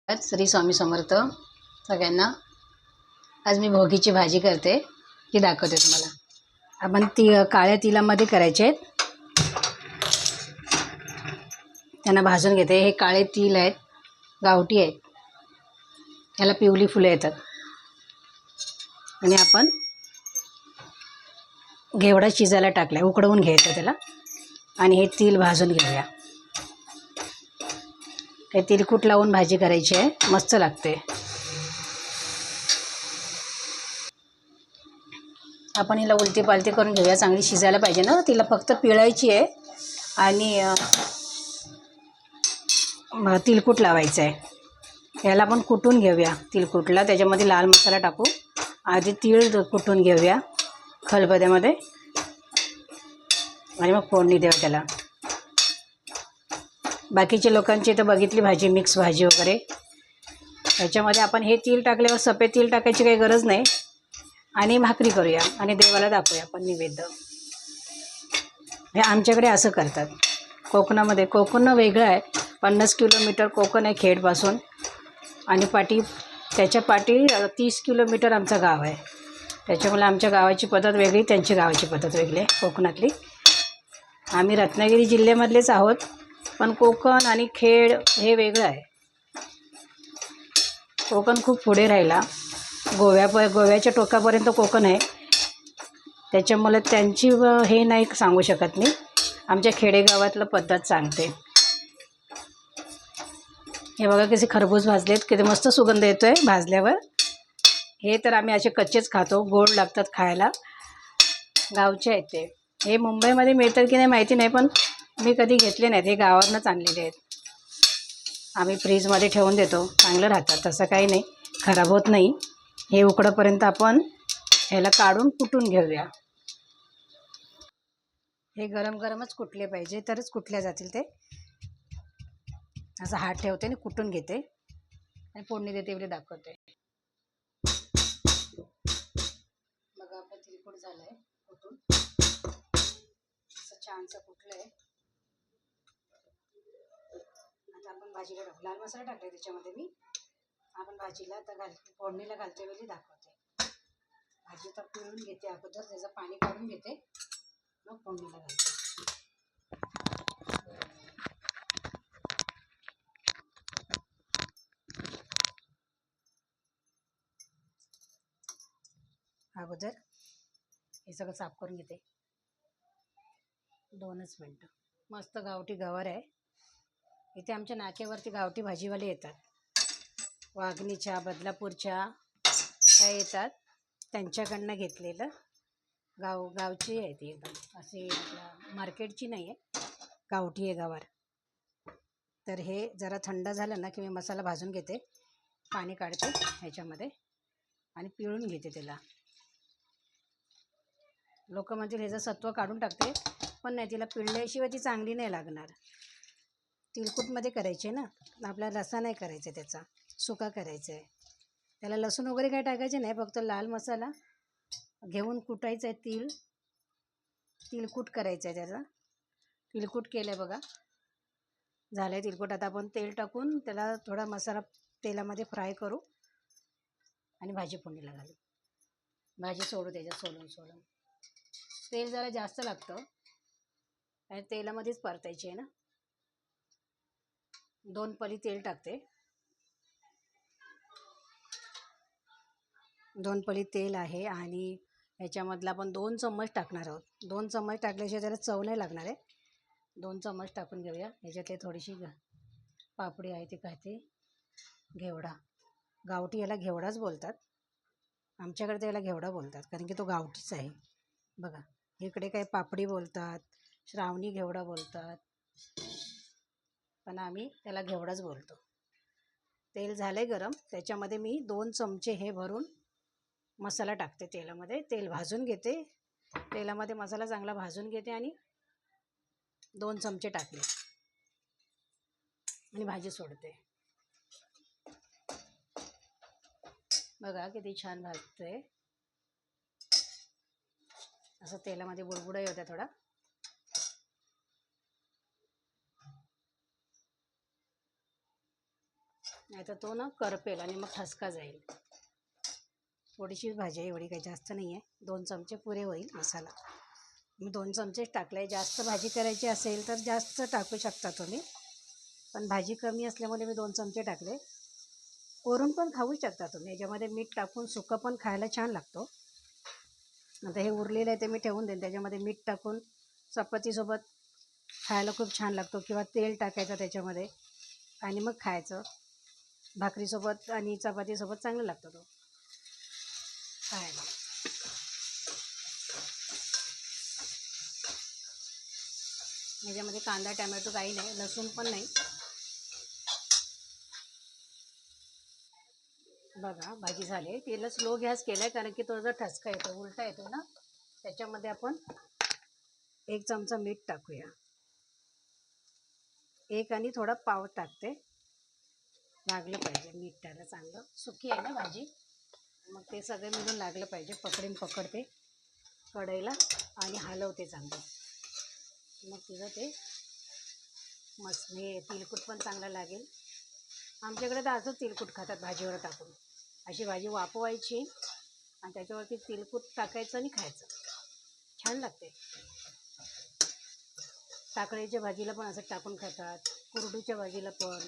श्री स्वामी समर्थ सगळ्यांना। आज मी भोगीची भाजी करते, ती दाखवते तुम्हाला। आपण काळ्या तिलामध्ये करायचे आहेत, त्यांना भाजून घेते। हे काळे तिल आहेत, गावठी आहेत, याला पिवळी फुले येतात। आणि आपण घेवडा शिजायला टाकलाय, उकडवून घ्यायचं त्याला। आणि हे तिल भाजून घेऊया। हे तिलकुट लावून भाजी करायची आहे, मस्त लागते। आपण हिला उलटी पालटी करून घेऊया, चांगली शिजायला पाहिजे ना, तिला फक्त पिळायची आहे आणि तिलकुट लावायचं आहे। याला आपण कुटून घेऊया तिलकुटला, त्याच्यामध्ये लाल मसाला टाकू। आधी तीळ कुटून घेऊया खलबत्त्यामध्ये आणि मग फोडणी देऊया त्याला। बाकीच्या लोकांची तर बघितली भाजी, मिक्स भाजी वगैरे, याच्यामध्ये आपण हे तीळ टाकल्यावर सफेद तीळ टाकायची काही गरज नाही। आणि भाकरी करूया आणि देवाला दाखवूया आपण नैवेद्य। हे आमच्याकडे असं करतात। कोकणामध्ये, कोकण वेगळं आहे, 50 किलोमीटर कोकण आहे खेडपासून, आणि त्याच्या पाठी 30 किलोमीटर आमचं गाव आहे। त्याच्यामुळे आमच्या गावाची पद्धत वेगळी, त्यांची गावाची पद्धत वेगळी आहे कोकणातली। आम्ही रत्नागिरी जिल्ह्यामधलेच आहोत, पण कोकण आणि खेड हे वेगळं आहे। कोकण खूप पुढे राहिला, गोव्याच्या टोकापर्यंत कोकण आहे। त्याच्यामुळे त्यांची हे नाही सांगू शकत मी, आमच्या खेडेगावातलं पद्धत सांगते। हे बघा कसे खरबूज भाजलेत, किती मस्त सुगंध येतोय भाजल्यावर। हे तर आम्ही असे कच्चेच खातो, गोड लागतात खायला, गावचे आहेत ते। हे मुंबईमध्ये मिळतात की नाही माहिती नाही, पण मी कधी घेतले नाहीत, हे गावावरूनच आणलेले आहेत। आम्ही फ्रीजमध्ये ठेवून देतो, चांगलं राहतात, तसं काही नाही, खराब होत नाही। हे उकडंपर्यंत आपण ह्याला काढून कुटून घेऊया। हे गरम गरमच कुटले पाहिजे, तरच कुटल्या जातील ते। असं हात ठेवते आणि कुटून घेते आणि फोडणी देते, एवढे दाखवते। बघा आपलं तिलकुट झालंय कुटून, असं छानसं कुटलंय। आता आपण भाजीला लाल मसाला टाकलाय त्याच्यामध्ये मी। आपण भाजीला आता फोडणीला घालते वेळी दाखवते। भाजी तर पिळून घेते अगोदर, त्याचं पाणी काढून घेते, मग फोडणीला घालते। अगोदर हे सगळं साफ करून घेते, 2च मिनटं। मस्त गावठी गवार आहे इथे आमच्या नाक्यावरती, गावठी भाजीवाले येतात, वागणीच्या, बदलापूरच्या काय येतात, त्यांच्याकडनं घेतलेलं। गावची आहे ती, एकदम असे मार्केटची नाही आहे, गावठी आहे गवार। तर हे जरा थंड झालं ना की मी मसाला भाजून घेते, पाणी काढते ह्याच्यामध्ये आणि पिळून घेते त्याला। लोक म्हणजे ह्याचं सत्व काढून टाकते, पण नाही, तिला पिळल्याशिवाय ती चांगली नाही लागणार। तिलकुटमध्ये करायचे ना, आपल्याला रस्सा नाही करायचा, त्याचा सुका करायचा आहे। त्याला लसूण वगैरे काही टाकायचे नाही, फक्त लाल मसाला घेऊन कुटायचं आहे, तिलकुट करायचं आहे त्याचा। तिलकुट केलं आहे बघा, झालं आहे तिलकुट। आता आपण तेल टाकून त्याला थोडा मसाला तेलामध्ये फ्राय करू आणि भाजी फोडणीला घालू। भाजी सोडू त्याच्यात, सोडून तेल जरा जास्त लागतं आणि तेलामध्येच परतायची आहे ना। 2 पळी तेल टाकते, 2 पळी तेल आहे, आणि ह्याच्यामधला आपण 2 चम्मच टाकणार आहोत। 2 चम्मच टाकल्याशिवाय त्याला चव नाही लागणार आहे। 2 चम्मच टाकून घेऊया। ह्याच्यातले थोडीशी पापडी आहे, ती खाते, घेवडा, गावठी याला घेवडाच बोलतात, आमच्याकडे त्याला घेवडा बोलतात, कारण की तो गावठीच आहे। बघा, इकडे काही पापडी बोलतात, श्रावणी घेवडा बोलतात, पण आम्ही त्याला घेवडाच बोलतो। तेल झालंय गरम, त्याच्यामध्ये मी 2 चमचे हे भरून मसाला टाकते तेलामध्ये। तेल भाजून घेते, तेलामध्ये मसाला चांगला भाजून घेते आणि 2 चमचे टाकले आणि भाजी सोडते। बघा किती छान भाजतंय, असं तेलामध्ये बुडबुडा होत्या थोडा। नाही तर तो ना करपेल आणि मग ठसका जाईल. थोडीशी भाजी आहे, एवढी काही जास्त नाही आहे. 2 चमचे पुरे होईल मसाला. मी 2 चमचेच टाकले. जास्त भाजी करायची असेल तर जास्त टाकू शकता तुम्ही, पण भाजी कमी असल्यामुळे मी 2 चमचे टाकले. वरून पण खाऊ शकता तुम्ही. याच्यामध्ये मीठ टाकून सुकं पण खायला छान लागतो. आता हे उरलेलं आहे ते मी ठेवून देईन. त्याच्यामध्ये मीठ टाकून चपातीसोबत खायला खूप छान लागतो, किंवा तेल टाकायचं त्याच्यामध्ये आणि मग खायचं. भाकरीसोबत आणि चपातीसोबत चांगलं लागतं तो खायला. याच्यामध्ये कांदा टॅमॅटो काही नाही, लसूण पण नाही. बघा भाजी झाली. तिला स्लो गॅस केला आहे कारण की तो जो ठसका येतो, उलटा येतो ना, त्याच्यामध्ये आपण 1 चमचा मीठ टाकूया. 1 आणि थोडा पाव टाकते. लागलं पाहिजे मीठ त्याला चांगलं. सुकी आहे ना भाजी, मग ते सगळे मिळून लागलं पाहिजे. पकडते कढईला आणि हलवते चांगलं. मग तिचं ते मस्त हे तिलकुट पण चांगलं लागेल. आमच्याकडे तर असंच तिलकुट खातात भाजीवर टाकून. अशी भाजी वाफवायची आणि त्याच्यावरती तिलकुट टाकायचं आणि खायचं. छान लागते. काकडीच्या भाजीला पण असं टाकून खातात, कुरडूच्या भाजीला पण.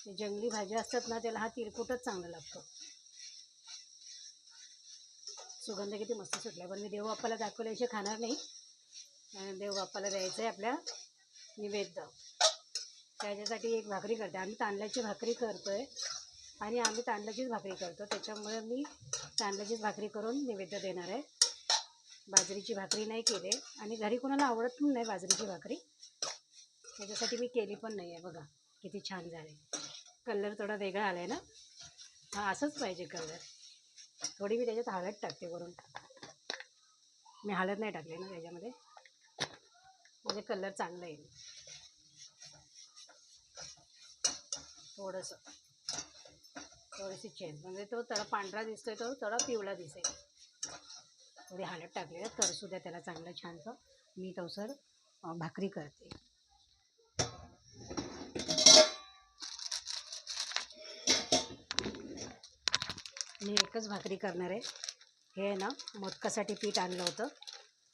ते जंगली भाज्या असतात ना, त्याला हा तिलकुटच चांगला लागतो. सुगंध किती मस्त सुटला. पण मी देवबाप्पाला दाखवल्याशिवाय खाणार नाही. देवबाप्पाला द्यायचं आहे आपल्या नैवेद्य. त्याच्यासाठी एक भाकरी करते. आम्ही तांदळाची भाकरी करतोय आणि आम्ही तांदळाचीच भाकरी करतो, त्याच्यामुळे मी तांदळाचीच भाकरी करून नैवेद्य देणार आहे. बाजरीची भाकरी नाही केली आणि घरी कोणाला आवडत पण नाही बाजरीची भाकरी, त्याच्यासाठी मी केली पण नाही आहे. बघा किती छान झाले. कलर थोडा वेगळा आला आहे ना. हा असंच पाहिजे कलर. थोडी मी त्याच्यात हळद टाकते वरून. मी हळद नाही टाकली ना त्याच्यामध्ये, म्हणजे कलर चांगला येईल. थोडीशी चेंज, म्हणजे तो थोडा पांढरा दिसतोय, तो थोडा पिवळा दिसेल. थोडी हळद टाकली आहे तर सुद्धा त्याला चांगलं छानसं मी तवसर भाकरी करते. मी एकच भाकरी करणार आहे. हे आहे ना, मोदकासाठी पीठ आणलं होतं,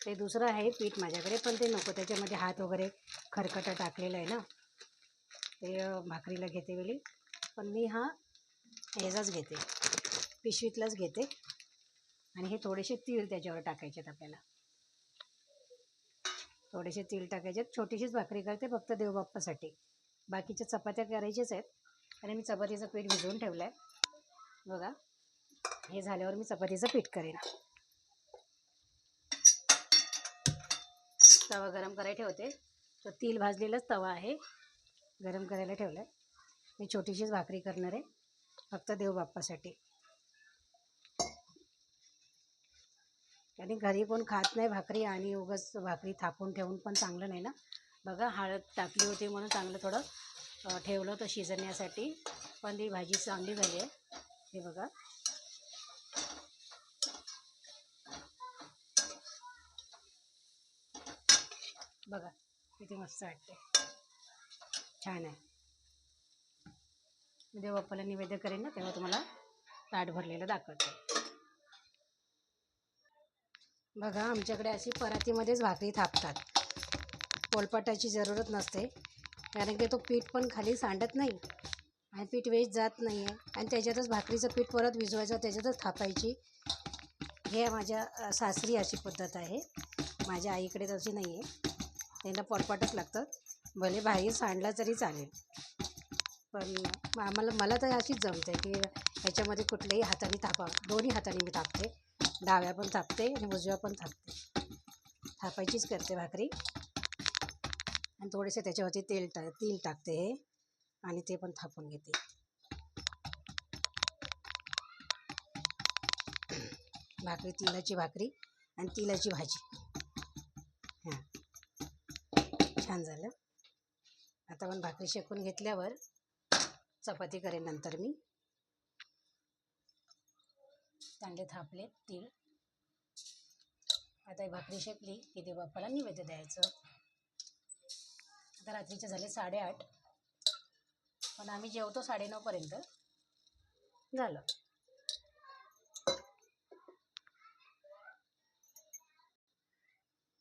ते दुसरं आहे पीठ माझ्याकडे, पण ते नको. त्याच्यामध्ये हात वगैरे खरकटा टाकलेला आहे ना, ते भाकरीला घेते वेळी. पण मी हा ह्याचाच घेते, पिशवीतलाच घेते. आणि हे थोडेसे तीळ त्याच्यावर टाकायचे आहेत आपल्याला. थोडेसे तीळ टाकायचे. छोटीशीच भाकरी करते फक्त देवबाप्पासाठी. बाकीच्या चपात्या करायच्याच आहेत आणि मी चपातीचं पीठ भिजवून ठेवलं आहे. बघा हे झाल्यावर मी चपातीचं पीठ करेन. तवा गरम करायला ठेवते. तो तीळ भाजलेलाच तवा आहे, गरम करायला ठेवला आहे. मी छोटीशीच भाकरी करणार आहे फक्त देवबाप्पासाठी. आणि घरी कोण खात नाही भाकरी, आणि उगाच भाकरी थापून ठेवून पण चांगलं नाही ना. बघा हळद टाकली होती म्हणून चांगलं थोडं ठेवलं होतं शिजण्यासाठी, पण ती भाजी चांगली झाली आहे. हे बघा बघा किती मस्त वाटते, छान आहे. मी देवबाप्पाला नैवेद्य करेन ना तेव्हा तुम्हाला ताट भरलेलं दाखवते. बघा आमच्याकडे अशी परातीमध्येच भाकरी थापतात. पोळपाटाची जरूरत नसते, कारण की तो पीठ पण खाली सांडत नाही आणि पीठ वेस्ट जात नाही आहे. आणि त्याच्यातच भाकरीचं पीठ परत भिजवायचं, त्याच्यातच थापायची. हे माझ्या सासरी अशी पद्धत आहे, माझ्या आईकडे तशी नाही आहे. त्यांना पोळपाटच लागतं, भले बाहेर सांडला तरी चालेल. पण मला तर अशीच जमते की ह्याच्यामध्ये कुठल्याही हाताने दोन्ही हाताने मी थापते. डाव्या पण थापते आणि उजव्या पण थापते. थापायचीच करते भाकरी. आणि थोडेसे त्याच्यावरती तीळ टाकते हे, आणि ते पण थापून घेते. भाकरी, तिळाची भाकरी आणि तिळाची भाजी. हां छान झालं. आता पण भाकरी शेकून घेतल्यावर चपाती करेन नंतर मी. चांगले थापले तीळ. आता ही भाकरी शेकली की देवबाप्पाला नैवेद्य द्यायचं. आता रात्रीचे झाले 8:30. पण आम्ही जेवतो 9:30पर्यंत. झालं.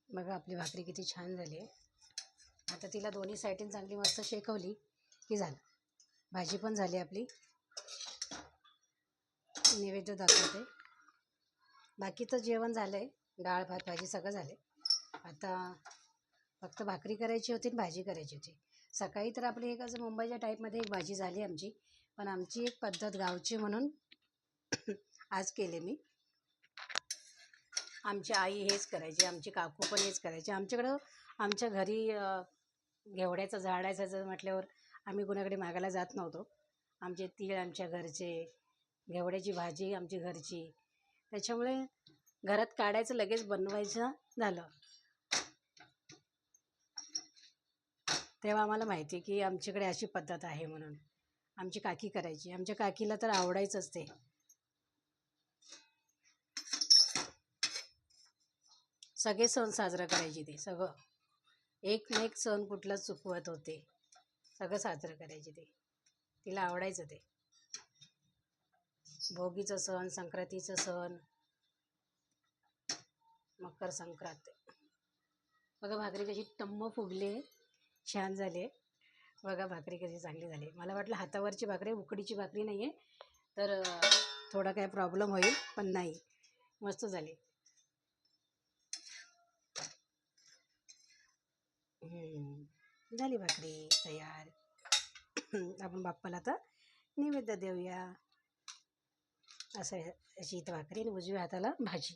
बघा आपली भाकरी किती छान झाली आहे. आता तिला दोन्ही साईडून चांगली मस्त शेकवली की झालं. भाजी पण झाली आपली. नैवेद्य दाखवते. बाकीचं जेवण झालं आहे. डाळ भात भाजी सगळं झालं आहे. आता फक्त भाकरी करायची होती आणि भाजी करायची होती. सकाळी तर आपली एक असं मुंबईच्या टाईपमध्ये एक भाजी झाली आमची. पण आमची एक पद्धत गावची म्हणून आज केले मी. आमची आई हेच करायची, आमची काकू पण हेच करायची. आमच्याकडं आमच्या घरी घेवड्याचं झाड आहे म्हटल्यावर आम्ही कुणाकडे मागायला जात नव्हतो. आमचे तीळ आमच्या घरचे, घेवड्याची भाजी आमची घरची. त्याच्यामुळे घरात काढायचं लगेच बनवायचं झालं. तेव्हा आम्हाला माहिती आहे की आमच्याकडे अशी पद्धत आहे म्हणून. आमची काकी करायची. आमच्या काकीला तर आवडायचंच ते. सगळे सण साजरा करायची ती सगळं. एक ना एक सण कुठला चुकवत होते. सगळं साजरं करायची ते. तिला आवडायचं ते. भोगीचं सण, संक्रांतीचं सण, मकर संक्रांत. बघा भाकरी कशी टम्म फुगली, छान झाली. बघा भाकरी कशी चांगली झाली. मला वाटलं हातावरची भाकरी, उकडीची भाकरी नाही आहे तर थोडा काय प्रॉब्लेम होईल, पण नाही, मस्त झाली. झाली भाकरी तयार. आपण बाप्पाला आता नैवेद्य देऊया. असं अशी इथं भाकरी आणि उजव्या हाताला भाजी.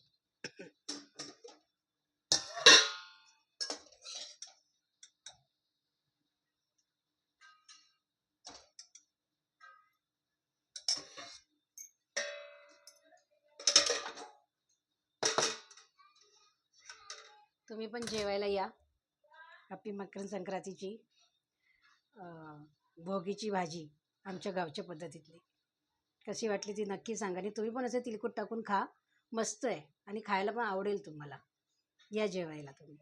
तुम्ही पण जेवायला या. आपली मकर संक्रांतीची भोगीची भाजी आमच्या गावच्या पद्धतीतली कशी वाटली ती नक्की सांगा. आणि तुम्ही पण असं तिलकुट टाकून खा. मस्त आहे आणि खायला पण आवडेल तुम्हाला. या जेवायला तुम्ही.